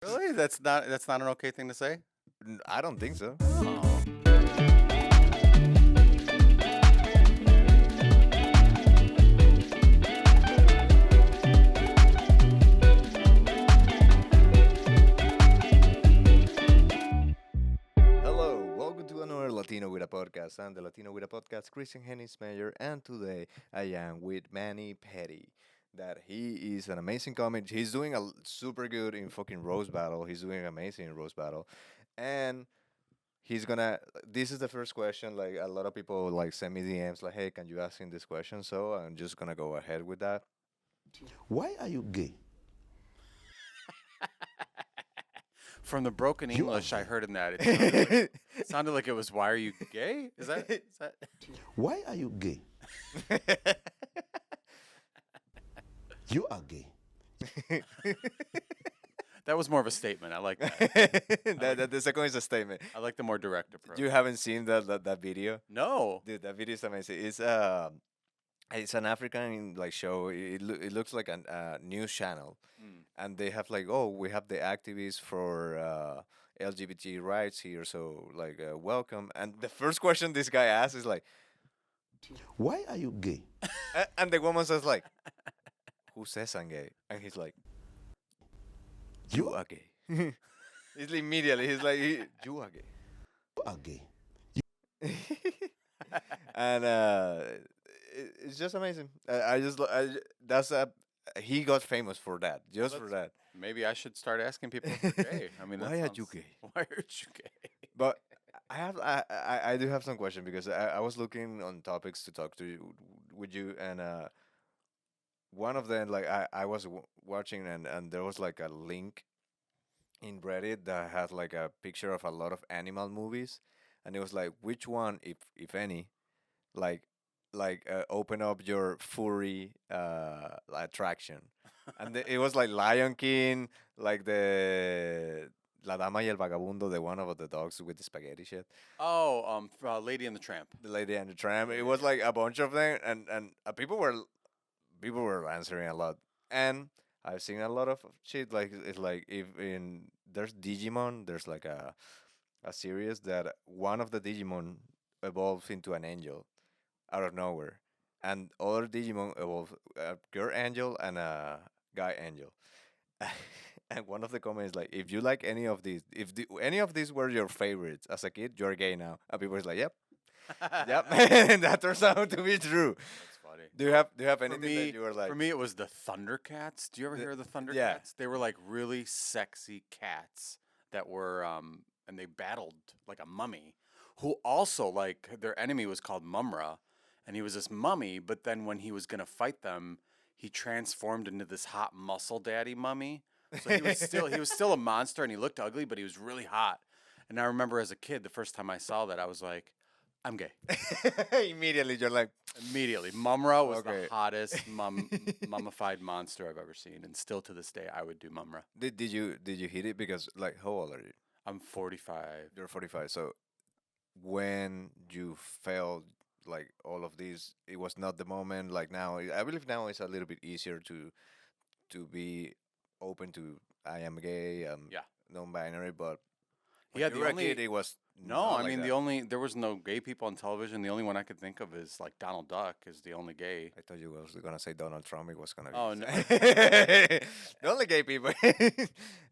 Really? That's not an okay thing to say? I don't think so. Oh. Hello, welcome to another Latino with a podcast. I'm the Latino with a podcast, Christian Hennis Mayer, and today I am with Manny Petty. That he is an amazing comic. He's doing super good in fucking roast battle. He's doing amazing in roast battle, and he's gonna. This is the first question. Like a lot of people like send me DMs like, "Hey, can you ask him this question?" So I'm just gonna go ahead with that. Why are you gay? From the broken You are English I gay. heard in that, it sounded like it was, "Why are you gay?" Is that? Why are you gay? You are gay. That was more of a statement. I like that. The second is a statement. I like the more direct approach. You haven't seen that video? No. Dude, that video is amazing. It's an African like show. It looks like a news channel, Mm. and they have like, oh, we have the activists for LGBT rights here, so like welcome. And the first question this guy asks is like, Why are you gay? and the woman says like, who says I'm gay? And he's like, you are gay. He's immediately he's like, you are gay. You are gay. And it's just amazing. That's a he got famous for that, just for that. Maybe I should start asking people if they're gay. I mean, that Why are you sounds- gay? Why are you gay? But I do have some question because I was looking on topics to talk to you with you, and one of them like I was watching, and there was like a link in Reddit that had like a picture of a lot of animal movies, and it was like which one, if any, like open up your furry attraction, and it was like Lion King, like the La Dama y el Vagabundo, the one about the dogs with the spaghetti shit, Oh, Lady and the Tramp. the Lady and the Tramp. It was like a bunch of them, and people were answering a lot, and I've seen a lot of shit like it's like if in there's Digimon, there's like a series that one of the Digimon evolves into an angel out of nowhere, and other Digimon evolve a girl angel and a guy angel. And one of the comments like, if you like any of these, if any of these were your favorites as a kid, you're gay now. And people is like, yep, yep, and that turns out to be true. That's funny. Do you have For anything me, that you were like? for me, it was the Thundercats. Do you ever The- hear of the Thundercats? yeah. They were like really sexy cats that were, and they battled like a mummy, who also like their enemy was called Mumra, and he was this mummy. But then when he was gonna fight them, he transformed into this hot muscle daddy mummy. So he was still a monster, and he looked ugly, but he was really hot. And I remember as a kid, the first time I saw that, I was like, I'm gay. Immediately, you're like, Immediately. Mumra was Okay. the hottest mummified monster I've ever seen. And still to this day, I would do Mumra. did you hit it? Because like, how old are you? I'm 45. You're 45. So when you felt like all of this, it was not the moment. Like now, I believe now it's a little bit easier to be open to I am gay, Yeah. non-binary. But when Yeah, you the were a only- kid, it was No, not I like mean, that. there was no gay people on television. The only one I could think of is like Donald Duck is the only gay. I thought you was gonna say Donald Trump. It was gonna be. Oh, no. the only gay people,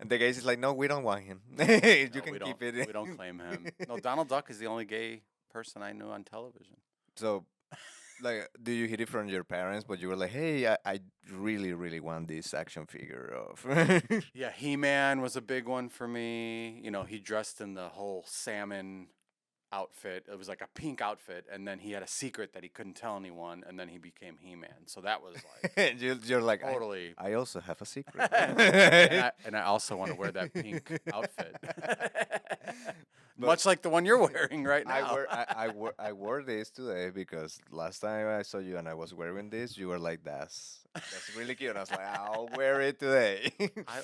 and the gays is like, no, we don't want him. You No, can we keep don't, it. We don't claim him. No, Donald Duck is the only gay person I knew on television. So, like, do you hit it from your parents? But you were like, hey, I really, really want this action figure of. Yeah, He-Man was a big one for me. You know, he dressed in the whole salmon outfit. It was like a pink outfit, and then he had a secret that he couldn't tell anyone, and then he became He-Man. So that was like You're like, totally. I also have a secret. And I also want to wear that pink outfit, much like the one you're wearing right now. I wore this today because last time I saw you and I was wearing this, you were like, that's really cute. And I was like, I'll wear it today.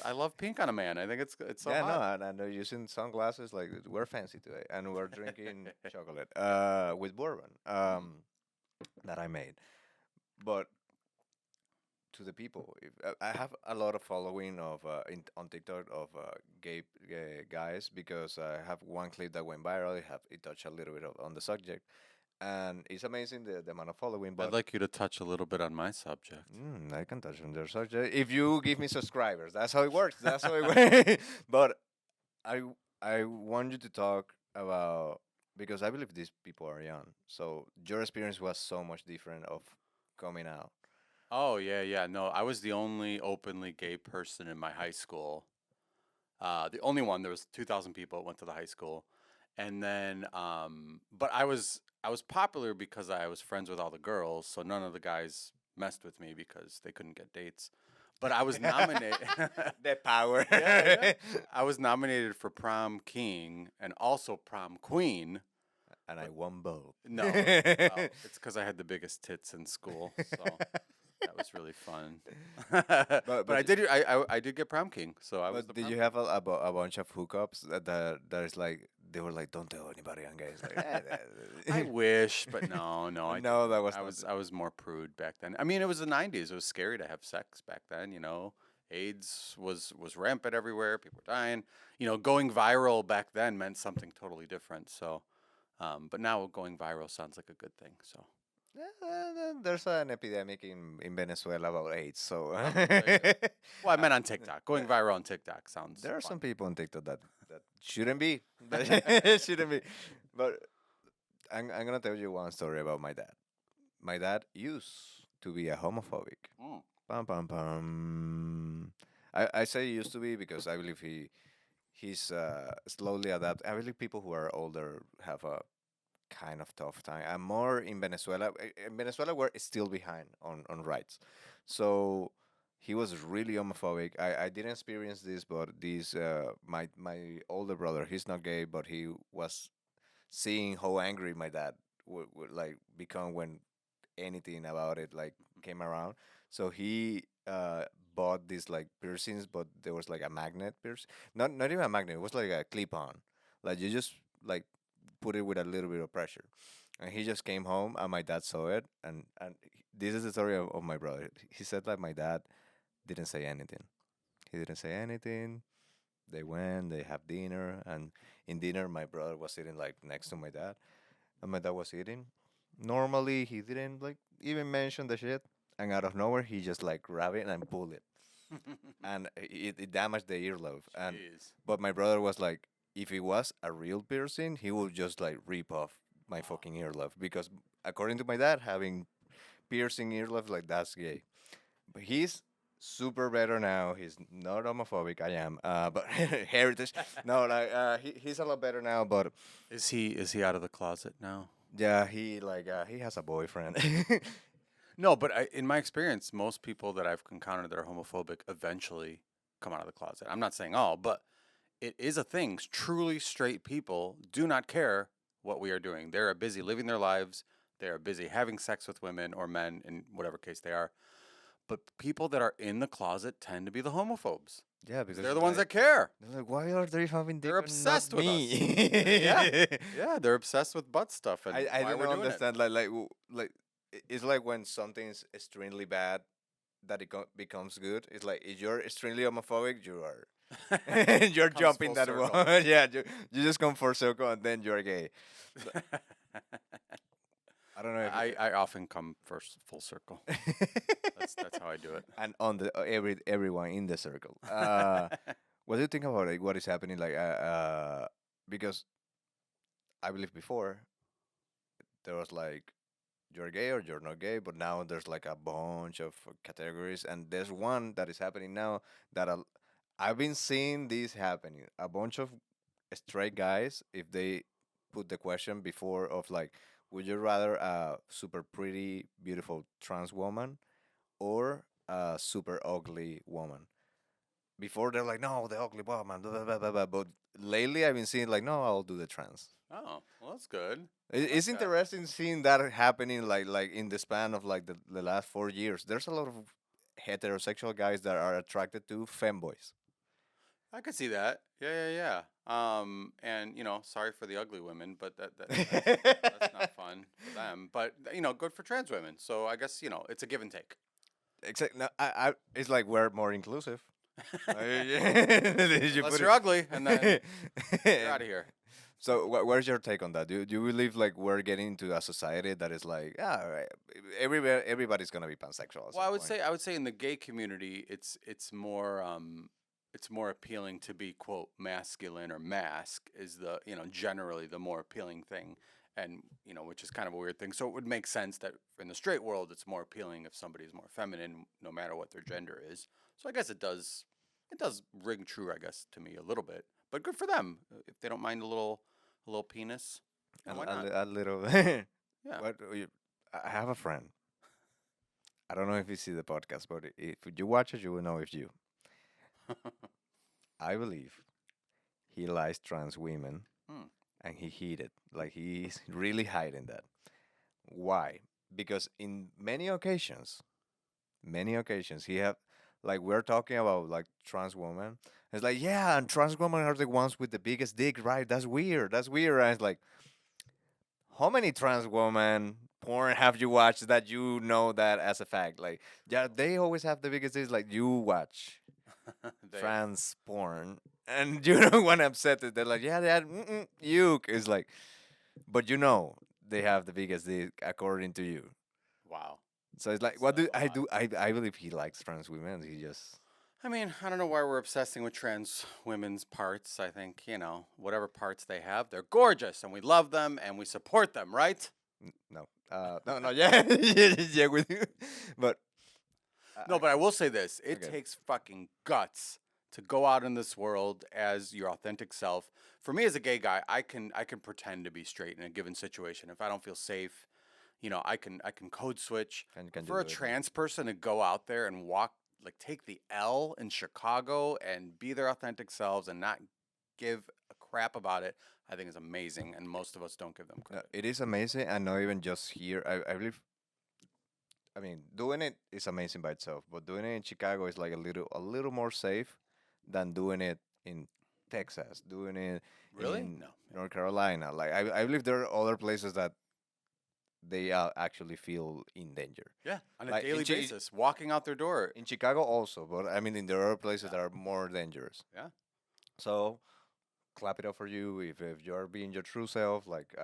I love pink on a man. I think it's so yeah, hot. no, and I know using sunglasses. Like we're fancy today, and we're drinking chocolate with bourbon that I made. But to the people. If, I have a lot of following of on TikTok of gay guys because I have one clip that went viral. It touched a little bit on the subject, and it's amazing the amount of following. I'd But like you to touch a little bit on my subject. I can touch on their subject if you give me subscribers. That's how it works. That's how it works. But I I want you to talk about because I believe these people are young. So your experience was so much different of coming out. Oh yeah, yeah. No, I was the only openly gay person in my high school. The only one. There was 2,000 people that went to the high school, and then but I was popular because I was friends with all the girls, so none of the guys messed with me because they couldn't get dates. But I was nominated. The power. Yeah, yeah. I was nominated for prom king and also prom queen. And I won both. No, well, it's because I had the biggest tits in school, so that was really fun. But but I did I did get prom king, so I was the but did prom you king. have a bunch of hookups that is like they were like don't tell anybody I'm gay. It's like, I wish, but no, no, I no, didn't. that was I not. was I was more prude back then. I mean, it was the '90s. It was scary to have sex back then. AIDS was rampant everywhere. People were dying. Going viral back then meant something totally different. So, but now going viral sounds like a good thing. So, There's an epidemic in Venezuela about AIDS, so oh, there you go. Well, I meant on TikTok. Going viral on TikTok sounds there are fun. some people on TikTok that shouldn't be. That shouldn't be. But I'm gonna tell you one story about my dad. My dad used to be a homophobic. Mm. Pam pam pam. I say used to be because I believe he's slowly adapt. I believe people who are older have a kind of tough time. I'm more in Venezuela. In Venezuela, we're still behind on rights. So he was really homophobic. I didn't experience this, but this my older brother. He's not gay, but he was seeing how angry my dad would like become when anything about it like came around. So he bought these like piercings, but there was like a magnet pierce. Not even a magnet. It was like a clip on. Like you just like put it with a little bit of pressure. And he just came home, and my dad saw it. This is the story of my brother. He said that my dad didn't say anything. He didn't say anything. They went, they have dinner, and in dinner, my brother was sitting like next to my dad, and my dad was eating. Normally, he didn't like even mention the shit, and out of nowhere, he just like grabbed it and pulled it, and it damaged the earlobe. And Jeez. but my brother was like, if it was a real piercing, he would just like rip off my fucking earlobe because according to my dad, having piercing earlobes like that's gay. But he's super better now. He's not homophobic. I am, but heritage. No, like he's a lot better now. But Is he out of the closet now? yeah, he has a boyfriend. No, but in my experience, most people that I've encountered that are homophobic eventually come out of the closet. I'm not saying all, but it is a thing. Truly straight people do not care what we are doing. They are busy living their lives. They are busy having sex with women or men in whatever case they are. But people that are in the closet tend to be the homophobes. Yeah, 'Cause because they're the ones that care. they're like, why are they having dick They're and not obsessed with us. me? Yeah. Yeah, they're obsessed with butt stuff and I why don't we're doing understand. It's like when something's extremely bad that becomes good. It's like if you're extremely homophobic, you are it. you're Comes jumping full that circle. one. Yeah, you just come for circle and then you're gay. I don't know if I often come first full circle. That's how I do it. and on the everyone in the circle. What do you think about like what is happening? Because I believe before there was like you're gay or you're not gay, but now there's like a bunch of categories, and there's one that is happening now that I've been seeing this happening. A bunch of straight guys, if they put the question before of like, would you rather a super pretty, beautiful trans woman or a super ugly woman? Before they're like, no, the ugly woman, blah, blah, blah, blah, blah. But lately I've been seeing like, no, I'll do the trans. Oh, well, that's good. It's Like that. interesting seeing that happening like in the span of like the last 4 years. There's a lot of heterosexual guys that are attracted to femboys. I could see that. Yeah, yeah, yeah. And sorry for the ugly women, but that's not fun for them. But good for trans women. So I guess it's a give and take. Except no, it's like we're more inclusive. You Unless put you're ugly, and then you're it. out of here. So, where's your take on that? Do you believe like we're getting into a society that is like, yeah, right, everybody's gonna be pansexual at Well, some point? I would say in the gay community, it's more appealing to be quote masculine or mask is the generally the more appealing thing, and which is kind of a weird thing. So it would make sense that in the straight world, it's more appealing if somebody is more feminine, no matter what their gender is. So I guess it does ring true, I guess, to me a little bit. But good for them if they don't mind a little penis. Why not? A little. Yeah. What I have a friend. I don't know if you see the podcast, but if you watch it, you will know if you. I believe he likes trans women, Hmm. and he hid it. Like he's really hiding that. Why? Because in many occasions, he have like we're talking about like trans women. It's like yeah, and trans women are the ones with the biggest dick, right? That's weird. That's weird. And it's like how many trans women porn have you watched that you know that as a fact? Like yeah, they always have the biggest dicks. Like you watch They trans porn. And you know when upset it, they're like, yeah, that uke is like, but you know they have the biggest dick according to you. wow. So it's like, That's, what that's do a I lot. do? I believe he likes trans women. He just I mean, I don't know why we're obsessing with trans women's parts. I think, whatever parts they have, they're gorgeous and we love them and we support them, right? no, no, yeah, yeah, yeah, with you. But No, but I will say this it okay, takes fucking guts to go out in this world as your authentic self. For me as a gay guy, I can pretend to be straight in a given situation. If I don't feel safe, I can code switch. can But you for a do it? trans person to go out there and walk like take the L in Chicago and be their authentic selves and not give a crap about it, I think is amazing and most of us don't give them No, credit. it is amazing, and not even just here. I believe. I mean, doing it is amazing by itself, but doing it in Chicago is like a little more safe than doing it in Texas, doing it Really? in No. Yeah. North Carolina. Like I believe there are other places that they actually feel in danger. Yeah, on a Like daily basis, walking out their door. in Chicago also, but I mean, in there are places Yeah. that are more dangerous. Yeah. So clap it up for you if you're being your true self. Like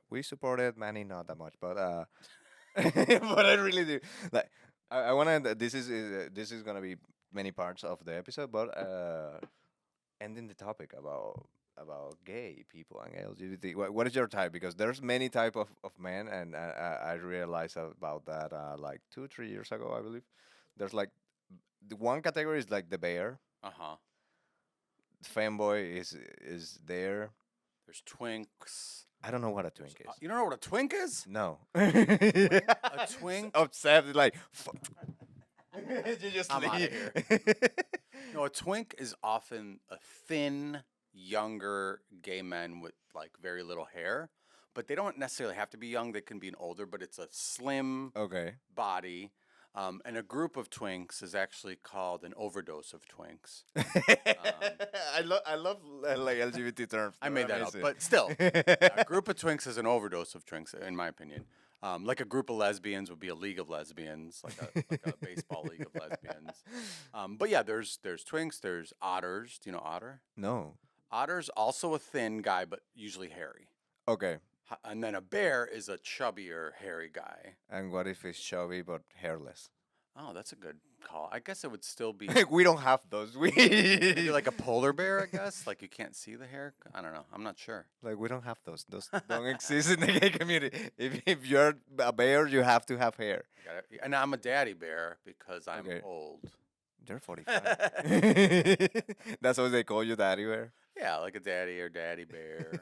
we supported Manny not that much, but but I really do. Like I want to. This is gonna be many parts of the episode, but ending the topic about gay people and LGBT. What is your type? Because there's many type of men, and I realized about that like 2 3 years ago, I believe. There's like the one category is like the bear. Uh huh. Fanboy is there. There's twinks. I don't know what a twink is. You don't know what a twink is? No. A twink? Upset like you just I'm outta leave. here. No, a twink is often a thin, younger gay man with like very little hair. But they don't necessarily have to be young. They can be an older, but it's a slim Okay. body. And a group of twinks is actually called an overdose of twinks. I love like LGBT terms. I They're made that up, amazing. but still, a group of twinks is an overdose of twinks, in my opinion. Like a group of lesbians would be a league of lesbians, like a baseball league of lesbians. But yeah, there's twinks, there's otters. Do you know otter? No. Otter's also a thin guy, but usually hairy. Okay. And then a bear is a chubbier, hairy guy. And what if it's chubby but hairless? Oh, that's a good call. I guess it would still be We don't have those. We maybe like a polar bear. I guess like you can't see the hair. I don't know. I'm not sure. like we don't have those. Those don't exist in the gay community. If you're a bear, you have to have hair. And I'm a daddy bear because I'm Okay. old. You're 45. That's what they call you, daddy bear. Yeah, like a daddy or daddy bear.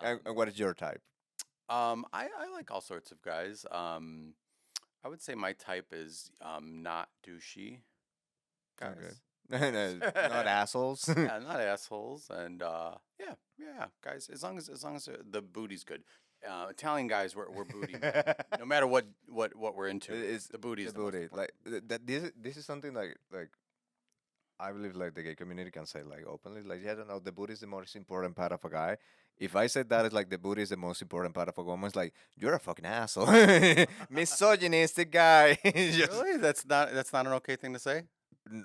And what is your type? I like all sorts of guys. I would say my type is not douchey guys. Okay. Not assholes. Yeah, not assholes, and yeah, guys. As long as the booty's good. Italian guys, we're booty men. No matter what we're into. It's The booty is the the most booty. important. Like that. This is something like I believe like the gay community can say like openly, like, yeah, I don't know, the booty is the most important part of a guy. If I said that, it's like the booty is the most important part of a woman, it's like you're a fucking asshole, misogynistic guy. Just, Really? That's not an okay thing to say?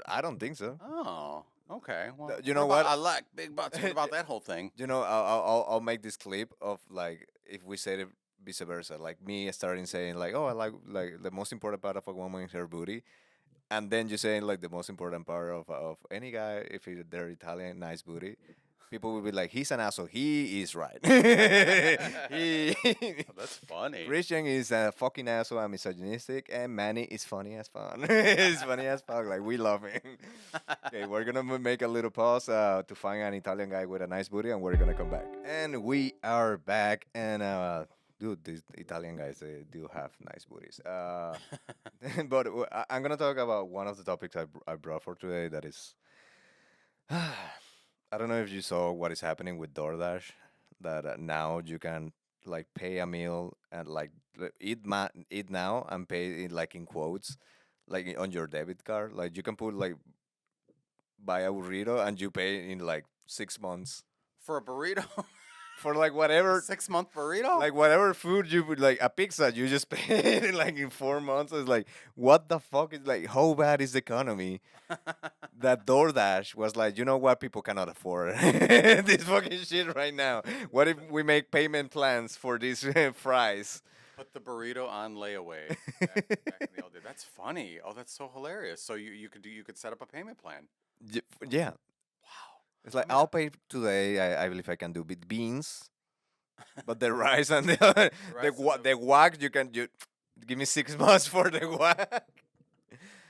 I don't think so. Oh, okay. Well, You what know about what? I like big butts? What about that whole thing? You know, I'll make this clip of like if we said it vice versa, like me starting saying like, oh, I like the most important part of a woman is her booty, and then you saying like the most important part of any guy if they're Italian, nice booty. People will be like, he's an asshole. He is right. he That's funny. Christian is a fucking asshole and misogynistic, and Manny is funny as fun. He's funny as fuck. Like we love him. Okay, we're gonna make a little pause to find an Italian guy with a nice booty, and we're gonna come back. And we are back, and dude, these Italian guys they do have nice booties. But I'm gonna talk about one of the topics I brought for today. That is, I don't know if you saw what is happening with DoorDash. That now you can like pay a meal and like eat now and pay it like in quotes, like on your debit card. Like you can put like buy a burrito and you pay in like 6 months For a burrito, for like whatever 6-month burrito. like whatever food you would like a pizza you just pay it in like in 4 months. It's like what the fuck is like how bad is the economy that DoorDash was like, you know what, people cannot afford this fucking shit right now. What if we make payment plans for these fries? Put the burrito on layaway. Back in the old days. That's funny. Oh, that's so hilarious. So you could set up a payment plan. Yeah, Wow. it's like I mean, I'll pay today. I believe I can do with beans, but the rice and the other, rice and the guac you give me 6 months for the guac.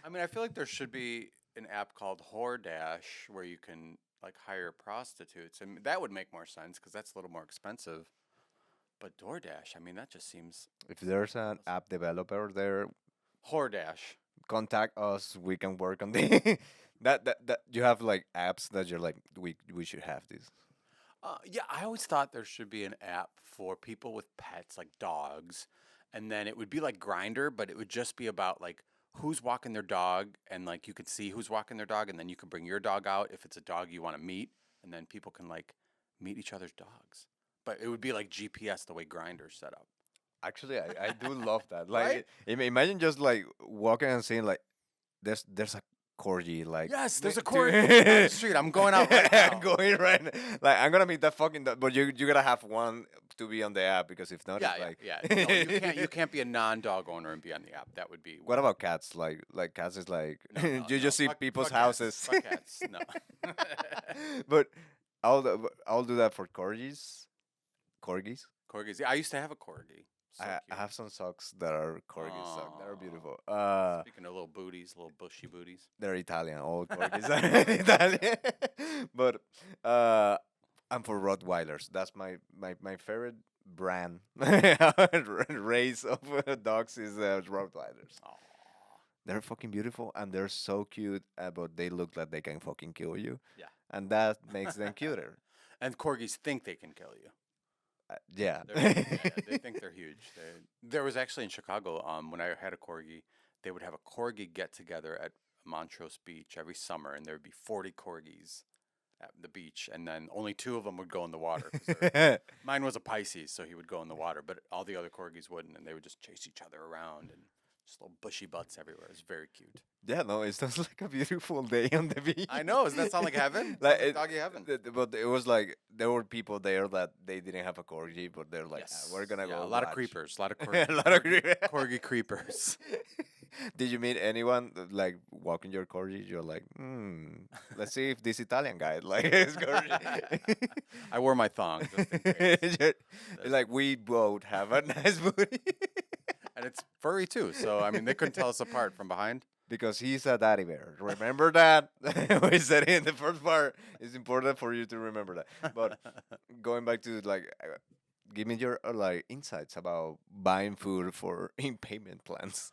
I mean, I feel like there should be an app called HoreDash where you can like hire prostitutes, and that would make more sense because that's a little more expensive. But DoorDash, I mean, that just seems If there's an app developer there, HoreDash. contact us. We can work on the that you have like apps that you're like we should have this. Yeah, I always thought there should be an app for people with pets, like dogs, and then it would be like Grinder, but it would just be about like who's walking their dog, and like you could see who's walking their dog, and then you can bring your dog out if it's a dog you want to meet, and then people can like meet each other's dogs. But it would be like GPS the way Grinder's set up. Actually, I do love that. Right? Like, imagine just like walking and seeing like there's a corgi like Yes, there's a to- corgi down the street. I'm going out right now. I'm going right like I'm gonna meet that fucking but you gotta have one to be on the app because if not Yeah, it's like yeah. No, you can't be a non-dog owner and be on the app. That would be what about cats like cats is like no, no, you no, just see fuck- people's fuck cats, houses fuck cats. No. but I'll do that for corgis. Corgis. Yeah, I used to have a corgi. So I cute. have some socks that are corgi socks. They're Aw. beautiful. Speaking of little booties, little bushy booties. They're Italian. All corgis are Italian. But I'm for Rottweilers. That's my favorite brand race of dogs is Rottweilers. Aw. They're fucking beautiful and they're so cute, but they look like they can fucking kill you. Yeah. And that makes them cuter. And corgis think they can kill you. Yeah. They think they're huge. There was actually in Chicago, when I had a corgi, they would have a corgi get together at Montrose Beach every summer, and there would be 40 corgis at the beach, and then only 2 of them would go in the water. 'Cause mine was a Pisces, so he would go in the water, but all the other corgis wouldn't, and they would just chase each other around and just little bushy butts everywhere. It was very cute. Yeah, no, it sounds like a beautiful day on the beach. I know. Doesn't that sound like heaven? Like Sounds like doggy heaven. But it was like there were people there that they didn't have a corgi, but they're like, Yes. we're gonna Yeah, go. a lot of watch." creepers. A lot of A corgi, lot of corgi creepers. Did you meet anyone like walking your corgi? You're like, let's see if this Italian guy like his corgi. I wore my thong. Just in case. It's like we both have a nice booty And it's furry too. So I mean, they couldn't tell us apart from behind. because he's a daddy bear. Remember that? We said it in the first part. It's important for you to remember that. But going back to like, give me your like insights about buying food for in payment plans.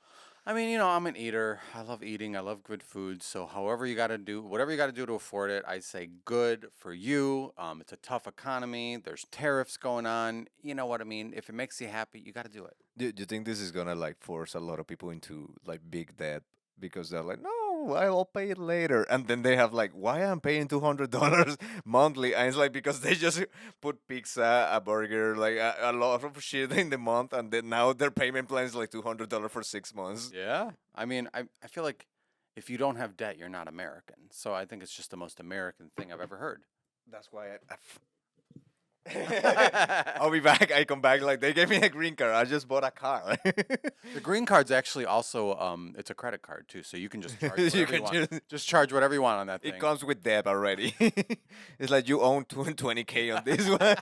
I mean, I'm an eater. I love eating. I love good food. So however you got to do, whatever you got to do to afford it, I say good for you. It's a tough economy. There's tariffs going on. You know what I mean? If it makes you happy, you got to do it. Do you think this is gonna like force a lot of people into like big debt because they're like, no, no, I'll pay it later. And then they have like, why I'm paying $200 monthly? And it's like because they just put pizza, a burger, like a lot of shit in the month, and then now their payment plan is like $200 for 6 months. Yeah. I mean, I feel like if you don't have debt, you're not American. So I think it's just the most American thing I've ever heard. That's why I'll be back. I come back like they gave me a green card. I just bought a car. The green card's actually also it's a credit card too, so you can just charge whatever You you, can want. just- Just charge whatever you want on that It thing. comes with debt already. It's like you own 20K on this one.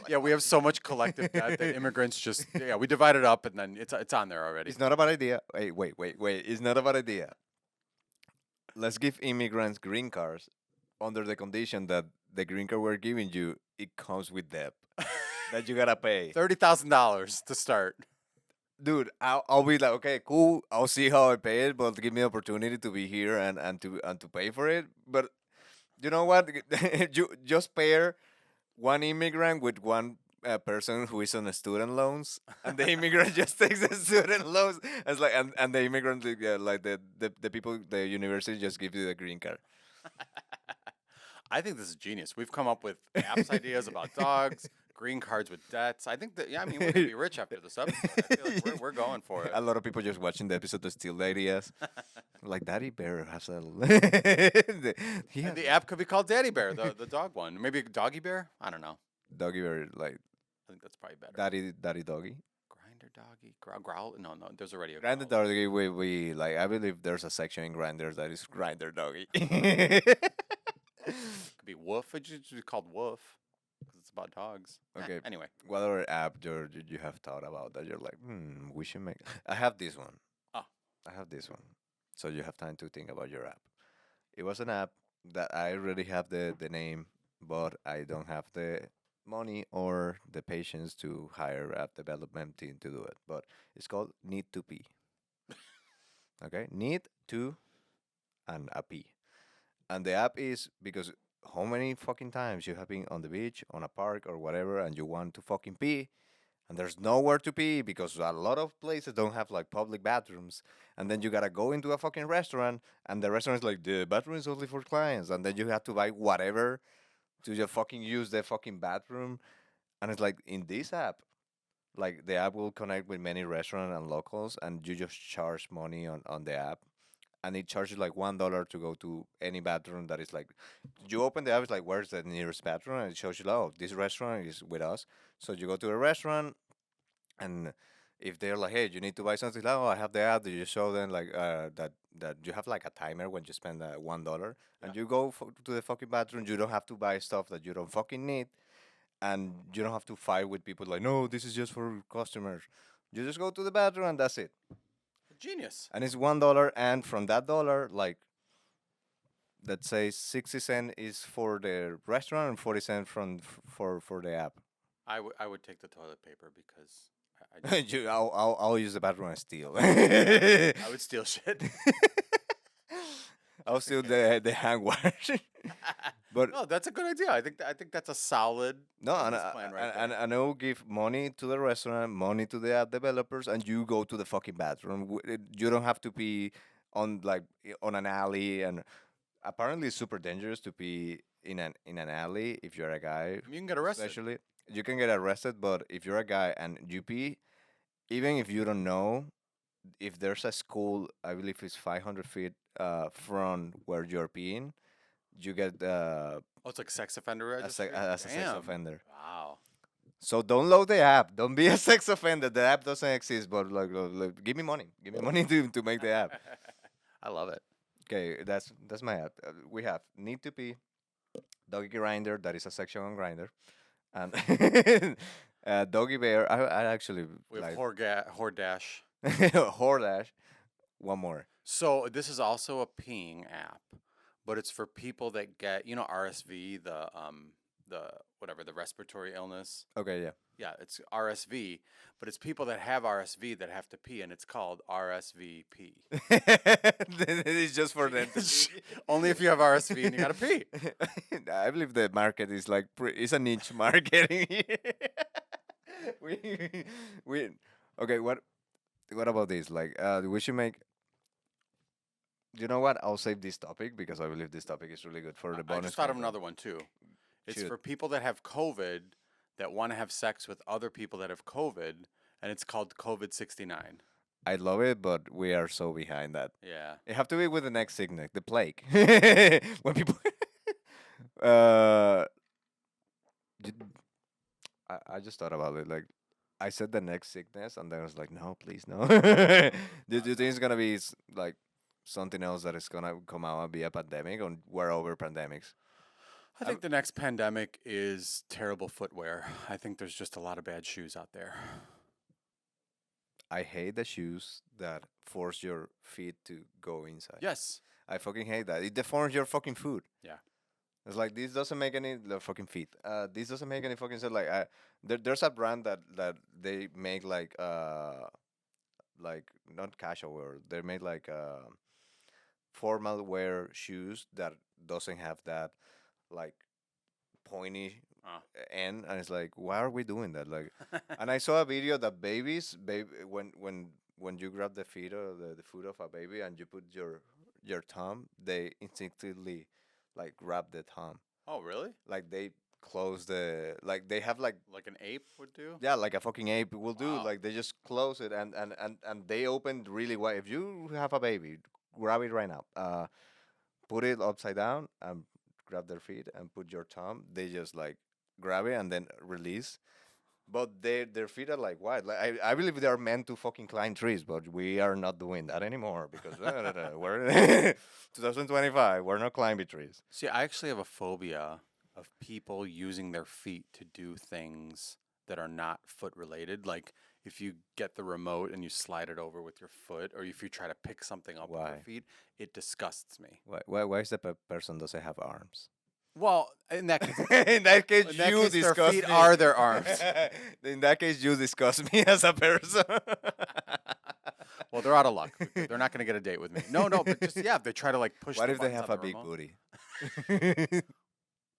Yeah, we have so much collective debt that immigrants just we divide it up and then it's on there already. It's not a bad idea. Wait. It's not a bad idea. Let's give immigrants green cards under the condition that the green card we're giving you, it comes with debt that you gotta pay. $30,000 to start. Dude, I'll be like, okay, cool. I'll see how I pay it, but give me the opportunity to be here and to pay for it. But you know what? You just pair one immigrant with one person who is on the student loans, and the immigrant just takes the student loans. It's like, and the immigrant, like the people, the university just gives you the green card. I think this is genius. We've come up with apps ideas about dogs, green cards with debts. I think that I mean we're gonna be rich after this episode. I feel like we're going for it. A lot of people just watching the episode to steal the ideas. Like Daddy Bear has a. He has And the app could be called Daddy Bear, the dog one. Maybe Doggy Bear. I don't know. Doggy Bear, like I think that's probably better. Daddy Doggy. Grinder Doggy, growl. No, there's already a Grinder growl. Doggy, we like. I believe there's a section in Grindr that is Grinder Doggy. Could be Woof. It should be called Woof because it's about dogs. Okay. Anyway, What other app you have thought about that you're like, we should make? I have this one. Oh. I have this one. So you have time to think about your app. It was an app that I already have the name, but I don't have the money or the patience to hire app development team to do it. But it's called Need to Pee. Okay, Need to and a P. And the app is because how many fucking times you have been on the beach, on a park or whatever, and you want to fucking pee, and there's nowhere to pee because a lot of places don't have like public bathrooms, and then you gotta go into a fucking restaurant, and the restaurant is like the bathroom is only for clients, and then you have to buy whatever to just fucking use the fucking bathroom, and it's like in this app. Like the app will connect with many restaurants and locals, and you just charge money on the app, and it charges like $1 to go to any bathroom that is like you open the app, it's like where's the nearest bathroom, and it shows you like, oh, this restaurant is with us. So you go to a restaurant, and if they're like, hey, you need to buy something, like, oh, I have the app, you just show them like that you have like a timer when you spend $1, and Yeah. you go to the fucking bathroom. You don't have to buy stuff that you don't fucking need, and you don't have to fight with people like, no, this is just for customers. You just go to the bathroom and that's it. genius. And it's $1, and from that dollar, like let's say 60 cents is for the restaurant and 40 cents for the app. I would take the toilet paper because I I'll use the bathroom and steal. I would steal shit. I'll steal the hand wash. But No, that's a good idea. I think that's a solid no, and business plan right and I will give money to the restaurant, money to the app developers, and you go to the fucking bathroom. You don't have to pee on like on an alley, and apparently it's super dangerous to pee in an alley if you're a guy. You can get arrested. Especially, you can get arrested, but if you're a guy and you pee, even if you don't know, if there's a school, I believe it's 500 feet from where you're peeing, you get Oh, it's like sex offender as registry. a sex Damn. offender. Wow. So don't load the app. Don't be a sex offender. The app doesn't exist, but like give me money. Give me money to make the app. I love it. Okay, that's my app. We have Need to Pee, Doggy Grinder, that is a section on Grinder, and Doggy Bear. I actually We have like Hordash. Hordash. One more. So this is also a peeing app, but it's for people that get RSV, the whatever the respiratory illness. Okay, yeah. Yeah, it's RSV, but it's people that have RSV that have to pee, and it's called RSVP. It's just for them. To pee. Only if you have RSV and you gotta pee. I believe the market is like it's a niche market in here. we okay. What about this? Like, we should make. You know what? I'll save this topic because I believe this topic is really good for the I bonus just thought of content. another one too. It's Shoot. for people that have COVID that want to have sex with other people that have COVID, and it's called COVID 69. I love it, but we are so behind that. Yeah. It have to be with the next sickness, the plague. When people, uh, j- I just thought about it. Like, I said the next sickness, and then I was like, no, please, no. Do you think it's gonna be like something else that is gonna come out and be a pandemic, or we're over pandemics? I think the next pandemic is terrible footwear. I think there's just a lot of bad shoes out there. I hate the shoes that force your feet to go inside. Yes. I fucking hate that. It deforms your fucking foot. Yeah. It's like this doesn't make any the fucking feet. This doesn't make any fucking sense. Like there's a brand that they make like not casual wear. They make like formal wear shoes that doesn't have that like pointy Ah. end, and it's like why are we doing that? Like, and I saw a video that baby when you grab the feet or the foot of a baby and you put your thumb, they instinctively like grab the thumb. Oh, really? Like they close the like they have like Like an ape would do? yeah like a fucking ape will do. Wow. Like they just close it and they open really wide. If you have a baby, grab it right now. Put it upside down and grab their feet and put your thumb. They just like grab it and then release. But their feet are like wide. Like I believe they are meant to fucking climb trees, but we are not doing that anymore because we're 2025. We're not climbing trees. See, I actually have a phobia of people using their feet to do things that are not foot related. Like if you get the remote and you slide it over with your foot, or if you try to pick something up with your Why? feet, it disgusts me. Why is the person doesn't have arms? Well, in that case, In that case, in that you case, their disgust feet me. are their arms. In that case, you disgust me as a person. Well, they're out of luck. They're not going to get a date with me. No, but just yeah, if they try to like push. What the if they buttons have on a the big remote. booty?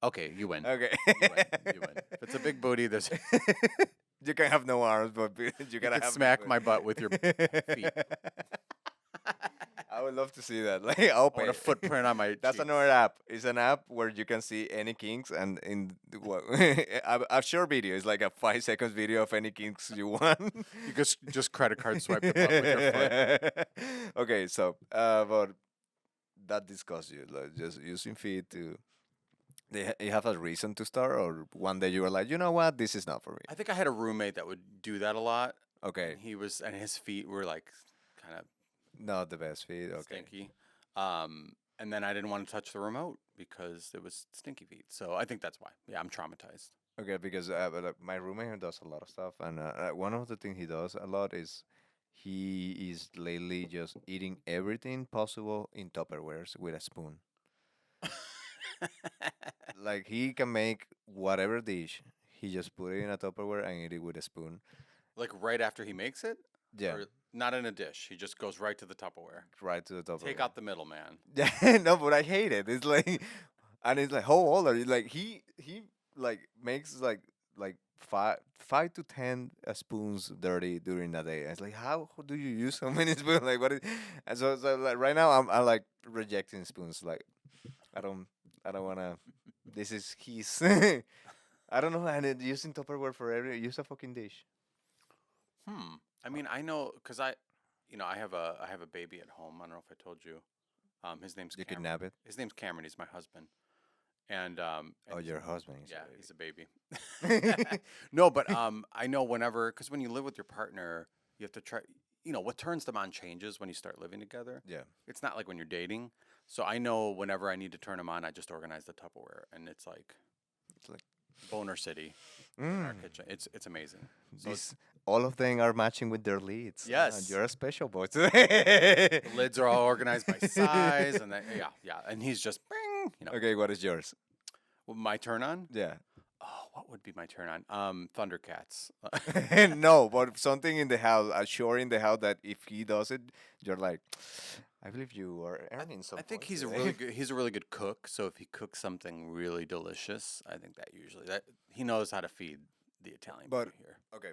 Okay, you win. Okay. You win. You win. If it's a big booty, there's You can have no arms, but you you gotta can have. smack my butt with your feet. I would love to see that. Like, I'll I pay. want a footprint on my. That's cheeks. another app. It's an app where you can see any kinks, and in what a short video. It's like a 5 seconds video of any kinks you want. You just credit card swipe the butt with your foot. Okay, so but that disgusts you, like just using feet to. You have a reason to start, or one day you were like, you know what, this is not for me. I think I had a roommate that would do that a lot. Okay, And his feet were like kind of not the best feet. Okay, stinky. And then I didn't want to touch the remote because it was stinky feet. So I think that's why. Yeah, I'm traumatized. okay, because but, like, my roommate does a lot of stuff, and one of the things he does a lot is he is lately just eating everything possible in Tupperwares with a spoon. Like he can make whatever dish, he just put it in a Tupperware and eat it with a spoon. Like right after he makes it? Yeah, Or not in a dish. He just goes right to the Tupperware. right to the Tupperware. Take out the middleman. Yeah, no, but I hate it. It's like, and it's like, how old are you? Like he like makes like five to 10 spoons dirty during the day. And it's like, how do you use so many spoons? Like what? And so like right now I'm like rejecting spoons. Like I don't wanna. This is his. I don't know. And using Tupperware for every use a fucking dish. I mean, I know because I have a baby at home. I don't know if I told you. His name's You Cameron. kidnap it. His name's Cameron. He's my husband. And Oh, your husband. Is yeah, a he's a baby. No, but I know whenever because when you live with your partner, you have to try. You know what turns them on changes when you start living together. Yeah. It's not like when you're dating. So I know whenever I need to turn them on, I just organize the Tupperware, and it's like It's like Boner City in our mm, kitchen. It's amazing. So this, all of them are matching with their leads. Yes. You're a special boy. the lids are all organized by size, and yeah, and he's just bing, Okay, what is yours? Well, my turn on. Yeah. Oh, what would be my turn on? Thundercats. No, but something in the house, a chore in the house that if he does it, you're like, I believe you are earning some. I think points he's a today." really good. He's a really good cook. So if he cooks something really delicious, I think that he knows how to feed the Italian But- people here. Okay.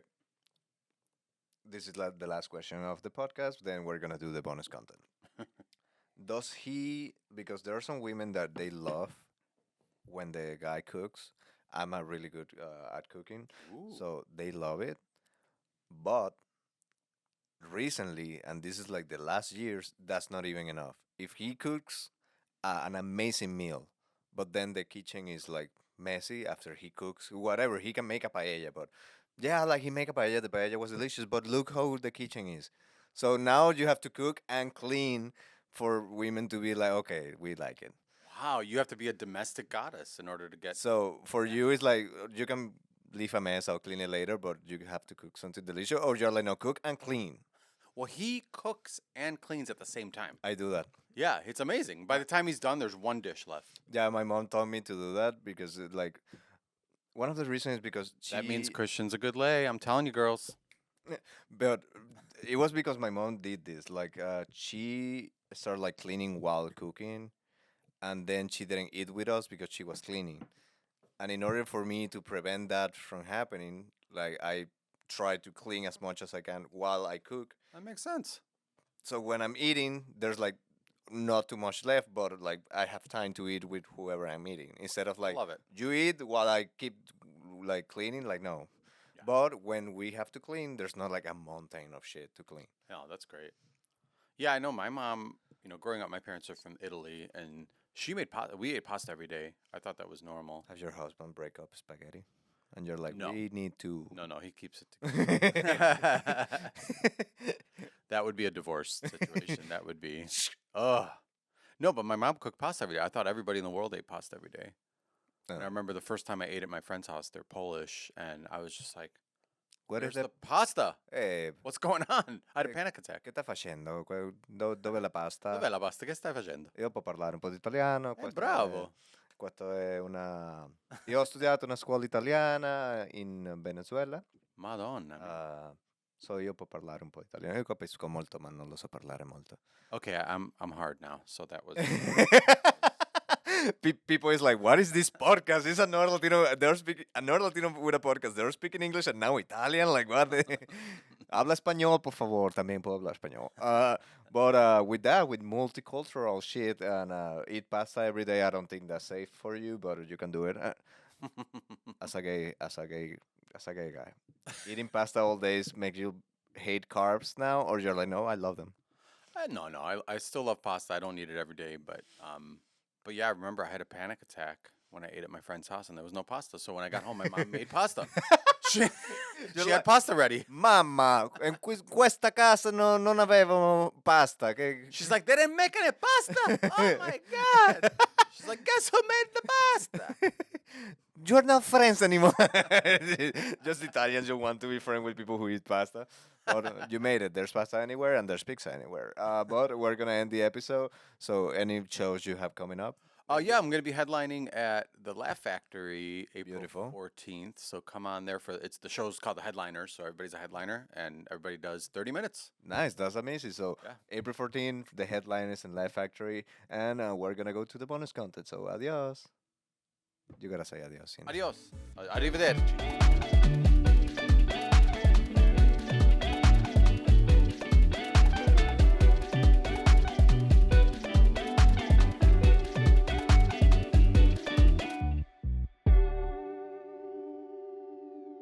This is the last question of the podcast. Then we're gonna do the bonus content. does he? Because there are some women that they love when the guy cooks. I'm a really good at cooking, Ooh. so they love it. But recently, and this is like the last years, that's not even enough. If he cooks an amazing meal, but then the kitchen is like messy after he cooks, whatever, he can make a paella, but yeah, like he make a paella, the paella was delicious, but look how the kitchen is. So now you have to cook and clean for women to be like, okay, we like it. Wow, you have to be a domestic goddess in order to get. So for you, it's like you can leave a mess, I'll clean it later, but you have to cook something delicious, or you're like, no, cook and clean. Well, he cooks and cleans at the same time. I do that. Yeah, it's amazing. By the time he's done, there's one dish left. Yeah, my mom taught me to do that because like one of the reasons is because That means she, Christian's a good lay. I'm telling you, girls. but it was because my mom did this. Like she started like cleaning while cooking, and then she didn't eat with us because she was cleaning. And in order for me to prevent that from happening, like I try to clean as much as I can while I cook. That makes sense. So when I'm eating, there's like not too much left, but like I have time to eat with whoever I'm eating instead of like Love it. you eat while I keep like cleaning. Like no, Yeah. but when we have to clean, there's not like a mountain of shit to clean. Oh, that's great. Yeah, I know my mom, growing up, my parents are from Italy, and she made pasta. We ate pasta every day. I thought that was normal. Have your husband break up spaghetti, and you're like, No. we need to. No, no, he keeps it together. That would be a divorce situation. That would be. Ugh. No, but my mom cooked pasta every day. I thought everybody in the world ate pasta every day. And I remember the first time I ate at my friend's house, they're Polish, and I was just like, What "Where's is the pasta? Eh, What's going on?" I had a Eh, panic attack. che sta facendo? Dove la pasta? Dov'è la pasta? Che stai facendo? Io può parlare un po' di italiano. Bravo. Questo è una. Io ho studiato una scuola italiana in Venezuela. Madonna. So io può parlare un po' italiano. Io capisco molto, ma non lo so parlare molto. Okay, I'm hard now, so that was. People is like, what is this podcast? It's another Latino. They're speaking another Latino with a podcast. They're speaking English and now Italian. Like what? Habla español, por favor. También puedo hablar español. But with that, with multicultural shit and eat pasta every day, I don't think that's safe for you. But you can do it as a gay guy. Eating pasta all days make you hate carbs now, or you're like, no, I love them. No, I still love pasta. I don't eat it every day, but yeah, I remember I had a panic attack when I ate at my friend's house and there was no pasta. So when I got home, my mom made pasta. She, she had pasta ready. Mamma, in questa casa non avevamo pasta. She's like, they didn't make any pasta. Oh my god. She's like, guess who made the pasta? You're not friends anymore. Just Italians who want to be friends with people who eat pasta. But you made it. There's pasta anywhere and there's pizza anywhere. But we're going to end the episode. So any shows you have coming up? Oh yeah, I'm gonna be headlining at the Laugh Factory April Beautiful. 14th. So come on there the show's called the Headliner, so everybody's a headliner and everybody does 30 minutes. Nice. That's amazing. So Yeah. April 14th, the headline is in Live Factory. And we're going to go to the bonus content. So adios. You got to say adios. You know. Adios. Arrivederci.